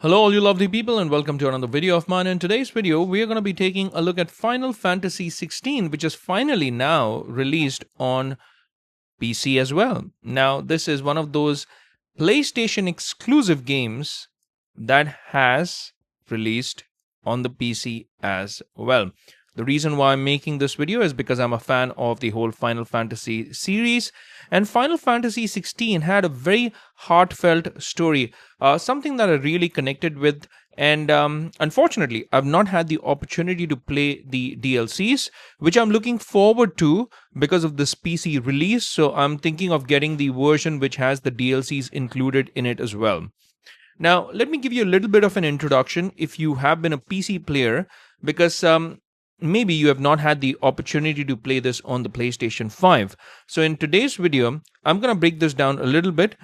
Hello all you lovely people and welcome to another video of mine. In today's video, we are going to be taking a look at Final Fantasy XVI, which is finally now released on PC as well. Now, this is one of those PlayStation exclusive games that has released on the PC as well. The reason why I'm making this video is because I'm a fan of the whole Final Fantasy series, and Final Fantasy XVI had a very heartfelt story, something that I really connected with. And unfortunately, I've not had the opportunity to play the DLCs, which I'm looking forward to because of this PC release. So I'm thinking of getting the version which has the DLCs included in it as well. Now, let me give you a little bit of an introduction if you have been a PC player, because maybe you have not had the opportunity to play this on the PlayStation 5. So in today's video, I'm going to break this down a little bit.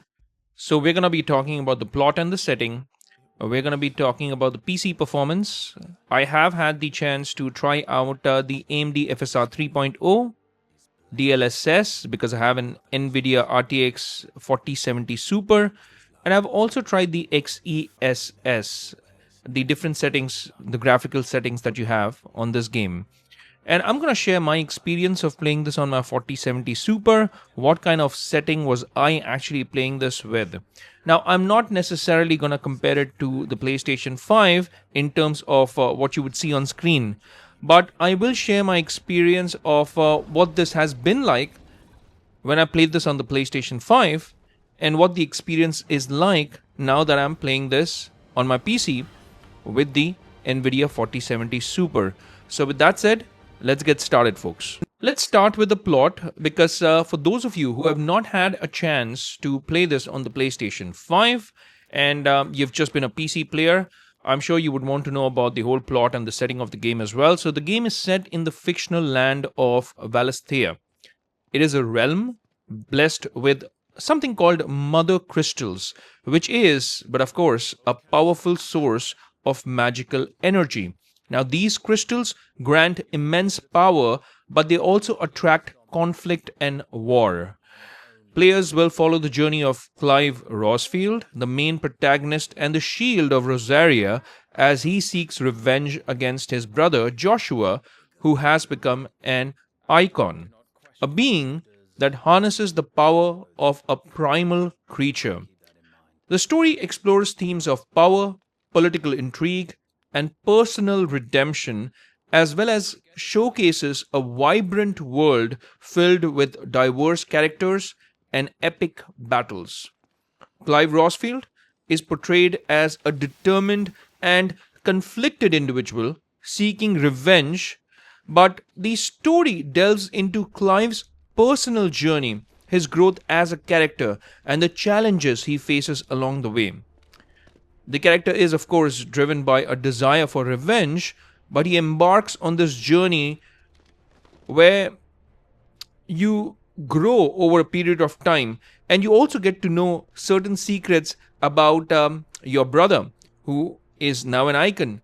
So we're going to be talking about the plot and the setting. We're going to be talking about the PC performance. I have had the chance to try out the AMD FSR 3.0, DLSS, because I have an NVIDIA RTX 4070 Super. And I've also tried the XESS, the different settings, the graphical settings that you have on this game. And I'm going to share my experience of playing this on my 4070 Super. What kind of setting was I actually playing this with? Now, I'm not necessarily going to compare it to the PlayStation 5 in terms of what you would see on screen. But I will share my experience of what this has been like when I played this on the PlayStation 5 and what the experience is like now that I'm playing this on my PC with the NVIDIA 4070 Super. So with that said, let's get started, folks. Let's start with the plot, because for those of you who have not had a chance to play this on the PlayStation 5 and you've just been a PC player, I'm sure you would want to know about the whole plot and the setting of the game as well. So the game is set in the fictional land of Valisthea. It is a realm blessed with something called mother crystals, which is, but of course, a powerful source of magical energy. Now, these crystals grant immense power, but they also attract conflict and war. Players will follow the journey of Clive Rosfield, the main protagonist and the shield of Rosaria, as he seeks revenge against his brother Joshua, who has become an icon, a being that harnesses the power of a primal creature. The story explores themes of power, political intrigue, and personal redemption, as well as showcases a vibrant world filled with diverse characters and epic battles. Clive Rosfield is portrayed as a determined and conflicted individual seeking revenge, but the story delves into Clive's personal journey, his growth as a character, and the challenges he faces along the way. The character is, of course, driven by a desire for revenge, but he embarks on this journey where you grow over a period of time, and you also get to know certain secrets about your brother, who is now an icon.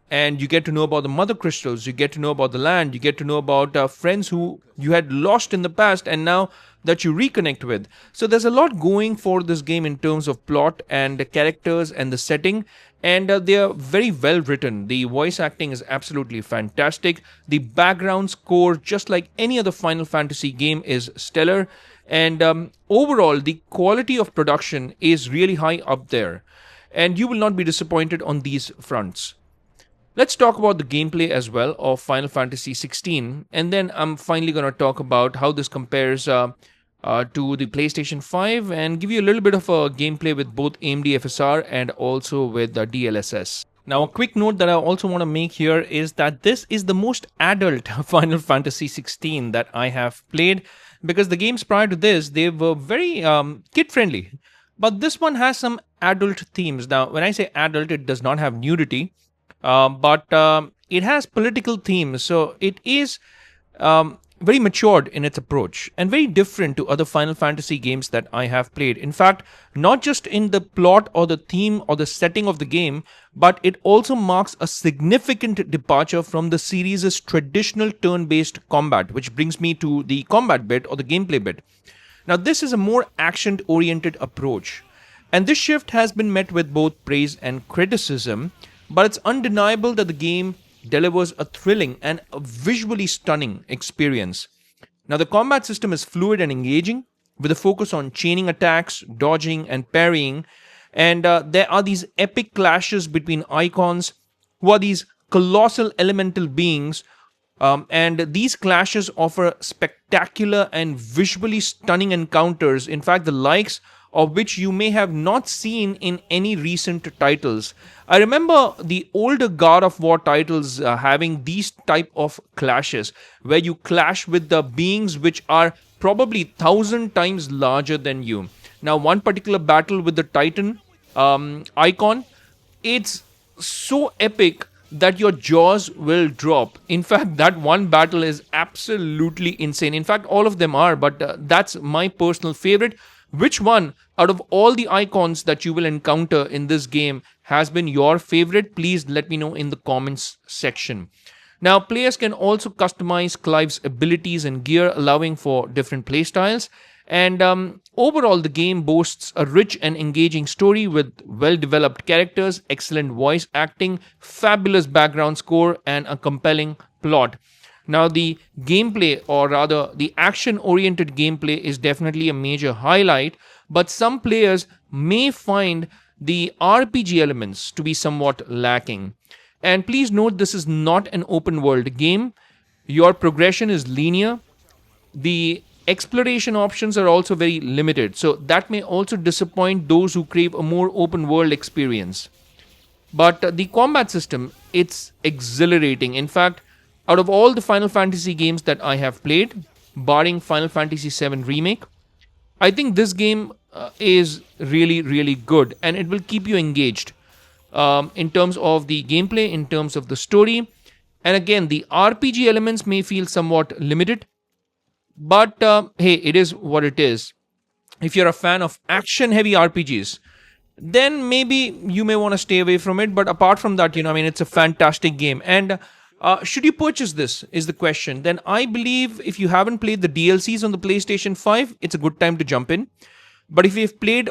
And you get to know about the mother crystals, you get to know about the land, you get to know about friends who you had lost in the past and now that you reconnect with. So there's a lot going for this game in terms of plot and the characters and the setting, and they are very well written. The voice acting is absolutely fantastic. The background score, just like any other Final Fantasy game, is stellar, and overall the quality of production is really high up there, and you will not be disappointed on these fronts. Let's talk about the gameplay as well of Final Fantasy XVI, and then I'm finally going to talk about how this compares to the PlayStation 5 and give you a little bit of a gameplay with both AMD FSR and also with the DLSS. Now, a quick note that I also want to make here is that this is the most adult Final Fantasy XVI that I have played, because the games prior to this, they were very kid-friendly. But this one has some adult themes. Now, when I say adult, it does not have nudity, but it has political themes. So it is very matured in its approach and very different to other Final Fantasy games that I have played. In fact, not just in the plot or the theme or the setting of the game, but it also marks a significant departure from the series' traditional turn-based combat, which brings me to the combat bit or the gameplay bit. Now, this is a more action-oriented approach. And this shift has been met with both praise and criticism, but it's undeniable that the game delivers a thrilling and a visually stunning experience. Now, the combat system is fluid and engaging, with a focus on chaining attacks, dodging, and parrying. And there are these epic clashes between icons, who are these colossal elemental beings. And these clashes offer spectacular and visually stunning encounters, in fact, the likes of which you may have not seen in any recent titles. I remember the older God of War titles having these type of clashes, where you clash with the beings which are probably 1,000 times larger than you. Now, one particular battle with the Titan icon, it's so epic that your jaws will drop. In fact, that one battle is absolutely insane. In fact, all of them are, but that's my personal favorite. Which one out of all the icons that you will encounter in this game has been your favorite? Please let me know in the comments section. Now, players can also customize Clive's abilities and gear, allowing for different playstyles. And overall, the game boasts a rich and engaging story with well-developed characters, excellent voice acting, fabulous background score, and a compelling plot. Now, the gameplay, or rather the action-oriented gameplay, is definitely a major highlight, but some players may find the RPG elements to be somewhat lacking. And please note, this is not an open-world game. Your progression is linear. The exploration options are also very limited, so that may also disappoint those who crave a more open world experience. But the combat system, it's exhilarating. In fact, out of all the Final Fantasy games that I have played, barring Final Fantasy VII Remake, I think this game is really, really good, and it will keep you engaged in terms of the gameplay, in terms of the story. And again, the RPG elements may feel somewhat limited, but hey, it is what it is. If you're a fan of action heavy RPGs, then maybe you may want to stay away from it. But apart from that, I mean, it's a fantastic game. And should you purchase this, is the question. Then I believe if you haven't played the DLCs on the PlayStation 5, it's a good time to jump in. But if you've played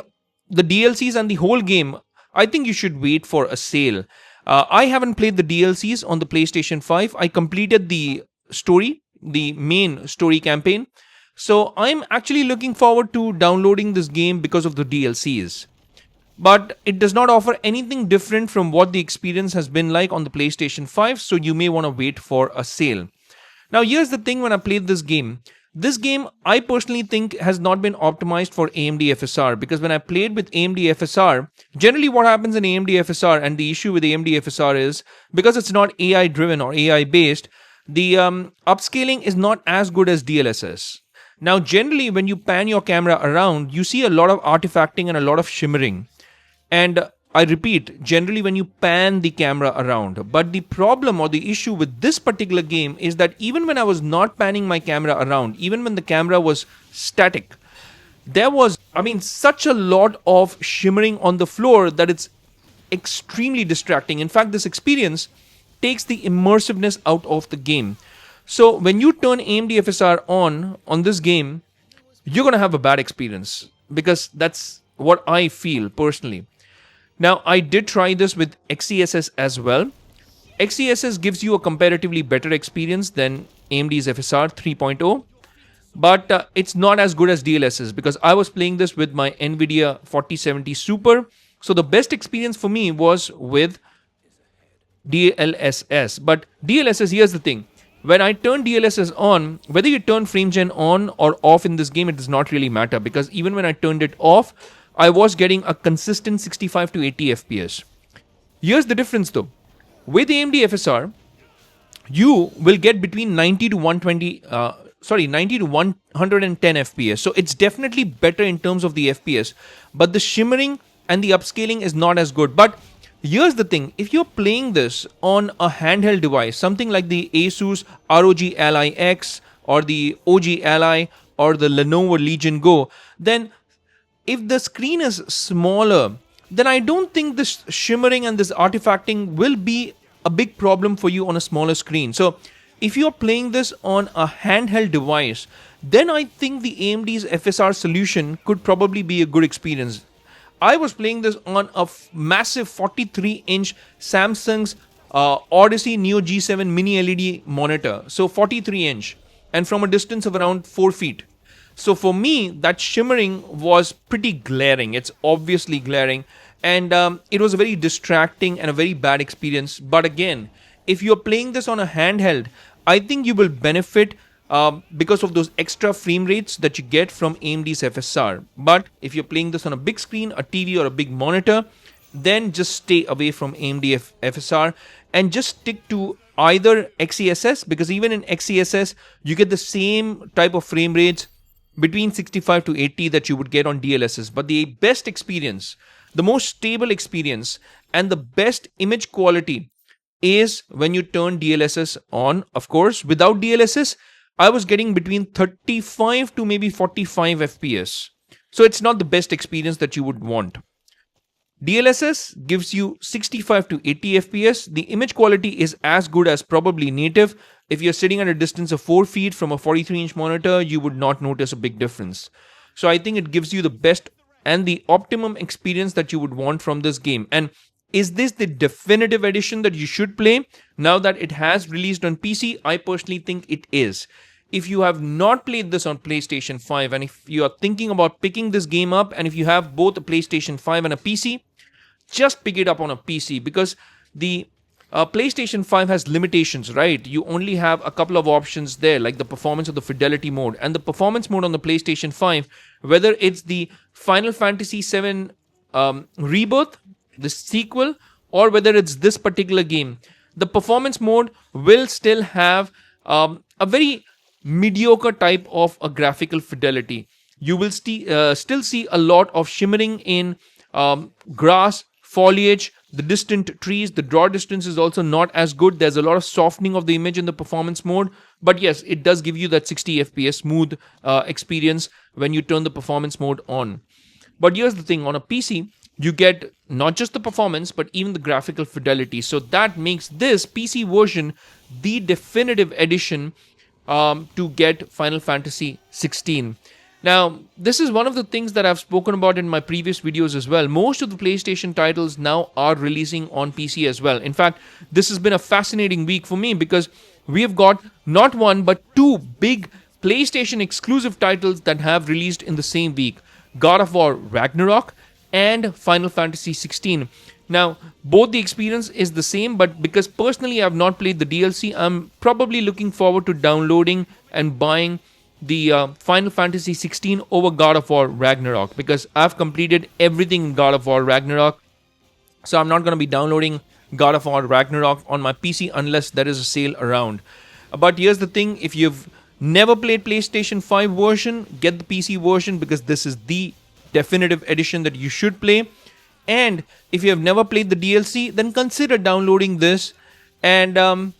the DLCs and the whole game, I think you should wait for a sale. I haven't played the DLCs on the PlayStation 5. I completed the story, the main story campaign. So I'm actually looking forward to downloading this game because of the DLCs. But it does not offer anything different from what the experience has been like on the PlayStation 5, so you may want to wait for a sale. Now, here's the thing: when I played this game, I personally think has not been optimized for AMD FSR, because when I played with AMD FSR, generally what happens in AMD FSR, and the issue with AMD FSR is, because it's not AI driven or AI based, the upscaling is not as good as DLSS. Now, generally, when you pan your camera around, you see a lot of artifacting and a lot of shimmering. And I repeat, generally when you pan the camera around. But the problem or the issue with this particular game is that even when I was not panning my camera around, even when the camera was static, there was, such a lot of shimmering on the floor that it's extremely distracting. In fact, this experience takes the immersiveness out of the game. So when you turn AMD FSR on this game, you're going to have a bad experience, because that's what I feel personally. Now, I did try this with XeSS as well. XeSS gives you a comparatively better experience than AMD's FSR 3.0, but it's not as good as DLSS, because I was playing this with my NVIDIA 4070 Super. So the best experience for me was with DLSS. But DLSS, here's the thing. When I turn DLSS on, whether you turn FrameGen on or off in this game, it does not really matter, because even when I turned it off, I was getting a consistent 65 to 80 FPS. Here's the difference though. With AMD FSR, you will get between 90 to 110 FPS. So it's definitely better in terms of the FPS, but the shimmering and the upscaling is not as good. But here's the thing: if you're playing this on a handheld device, something like the Asus ROG Ally X or the OG Ally or the Lenovo Legion Go, then if the screen is smaller, then I don't think this shimmering and this artifacting will be a big problem for you on a smaller screen. So if you're playing this on a handheld device, then I think the AMD's FSR solution could probably be a good experience. I was playing this on a massive 43-inch Samsung's Odyssey Neo G7 mini LED monitor. So 43-inch and from a distance of around 4 feet. So for me, that shimmering was pretty glaring. It's obviously glaring. And it was a very distracting and a very bad experience. But again, if you're playing this on a handheld, I think you will benefit because of those extra frame rates that you get from AMD's FSR. But if you're playing this on a big screen, a TV or a big monitor, then just stay away from AMD FSR and just stick to either XeSS, because even in XeSS, you get the same type of frame rates between 65 to 80 that you would get on DLSS. But the best experience, the most stable experience, and the best image quality is when you turn DLSS on. Of course, without DLSS, I was getting between 35 to maybe 45 FPS. So it's not the best experience that you would want. DLSS gives you 65 to 80 FPS. The image quality is as good as probably native. If you're sitting at a distance of 4 feet from a 43-inch monitor, you would not notice a big difference. So I think it gives you the best and the optimum experience that you would want from this game. And is this the definitive edition that you should play now that it has released on PC? I personally think it is. If you have not played this on PlayStation 5 and if you are thinking about picking this game up, and if you have both a PlayStation 5 and a PC, just pick it up on a PC, because the PlayStation 5 has limitations, right? You only have a couple of options there, like the performance or the fidelity mode. And the performance mode on the PlayStation 5, whether it's the Final Fantasy VII Rebirth, the sequel, or whether it's this particular game, the performance mode will still have a very mediocre type of a graphical fidelity. You will still see a lot of shimmering in grass, foliage, the distant trees. The draw distance is also not as good. There's a lot of softening of the image in the performance mode. But yes, it does give you that 60 FPS smooth experience when you turn the performance mode on. But here's the thing, on a PC, you get not just the performance, but even the graphical fidelity. So that makes this PC version the definitive edition to get Final Fantasy XVI. Now, this is one of the things that I've spoken about in my previous videos as well. Most of the PlayStation titles now are releasing on PC as well. In fact, this has been a fascinating week for me because we have got not one but two big PlayStation exclusive titles that have released in the same week. God of War Ragnarok and Final Fantasy XVI. Now, both the experience is the same, but because personally I have not played the DLC, I'm probably looking forward to downloading and buying the Final Fantasy XVI over God of War Ragnarok, because I've completed everything in God of War Ragnarok. So I'm not going to be downloading God of War Ragnarok on my PC unless there is a sale around. But here's the thing, if you've never played PlayStation 5 version, get the PC version, because this is the definitive edition that you should play. And if you have never played the DLC, then consider downloading this. And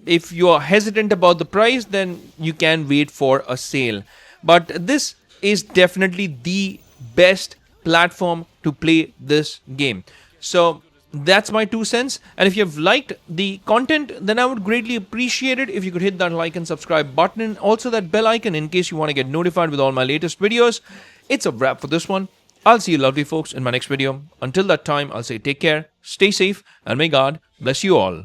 if you are hesitant about the price, then you can wait for a sale. But this is definitely the best platform to play this game. So that's my 2 cents. And if you've liked the content, then I would greatly appreciate it if you could hit that like and subscribe button, and also that bell icon in case you want to get notified with all my latest videos. It's a wrap for this one. I'll see you lovely folks in my next video. Until that time, I'll say take care, stay safe, and may God bless you all.